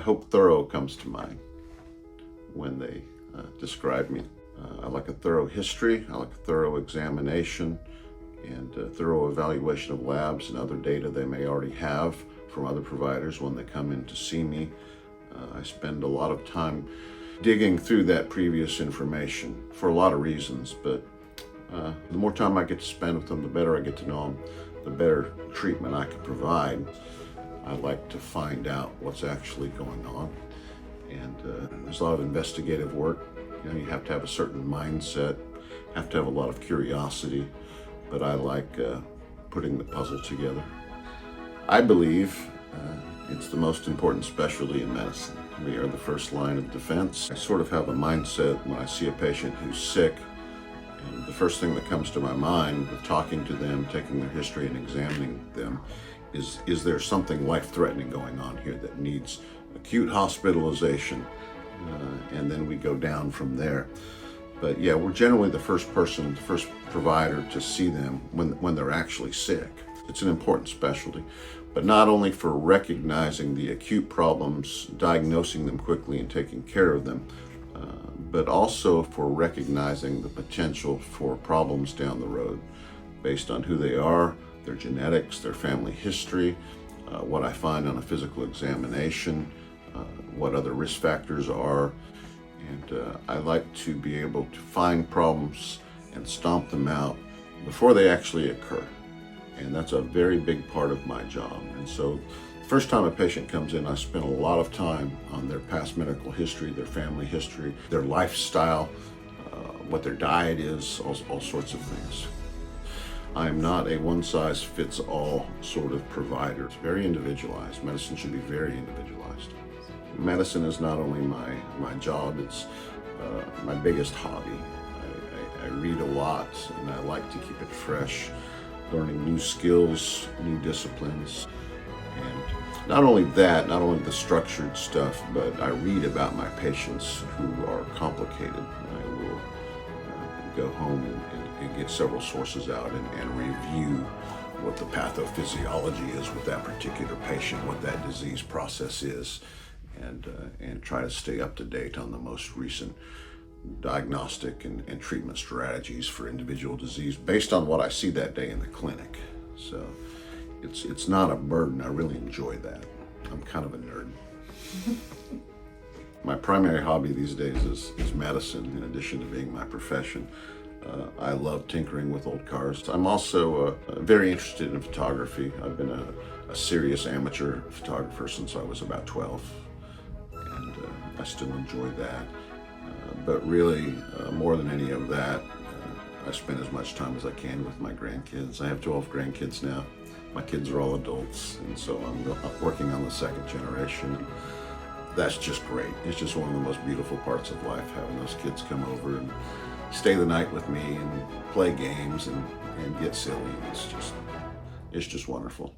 hope thorough comes to mind when they describe me. I like a thorough history, I like a thorough examination, and a thorough evaluation of labs and other data they may already have from other providers when they come in to see me. I spend a lot of time digging through that previous information for a lot of reasons, but the more time I get to spend with them, the better I get to know them, the better treatment I can provide. I like to find out what's actually going on, and there's a lot of investigative work. You know, you have to have a certain mindset, have to have a lot of curiosity, but I like putting the puzzle together. I believe it's the most important specialty in medicine. We are the first line of defense. I sort of have a mindset when I see a patient who's sick, and the first thing that comes to my mind with talking to them, taking their history and examining them is there something life-threatening going on here that needs acute hospitalization? And then we go down from there. But yeah, we're generally the first provider to see them when they're actually sick. It's an important specialty, but not only for recognizing the acute problems, diagnosing them quickly and taking care of them, but also for recognizing the potential for problems down the road based on who they are, their genetics, their family history, what I find on a physical examination, what other risk factors are. And I like to be able to find problems and stomp them out before they actually occur. And that's a very big part of my job. And so the first time a patient comes in, I spend a lot of time on their past medical history, their family history, their lifestyle, what their diet is, all sorts of things. I am not a one-size-fits-all sort of provider. It's very individualized. Medicine should be very individualized. Medicine is not only my job, it's my biggest hobby. I read a lot, and I like to keep it fresh, learning new skills, new disciplines. And not only that, not only the structured stuff, but I read about my patients who are complicated. I will go home and get several sources out and review what the pathophysiology is with that particular patient, what that disease process is, and try to stay up to date on the most recent diagnostic and treatment strategies for individual disease based on what I see that day in the clinic. So it's not a burden. I really enjoy that. I'm kind of a nerd. My primary hobby these days is medicine, in addition to being my profession. I love tinkering with old cars. I'm also very interested in photography. I've been a serious amateur photographer since I was about 12, and I still enjoy that. But really, more than any of that, I spend as much time as I can with my grandkids. I have 12 grandkids now. My kids are all adults, and so I'm working on the second generation. That's just great. It's just one of the most beautiful parts of life, having those kids come over and stay the night with me and play games and get silly. It's just wonderful.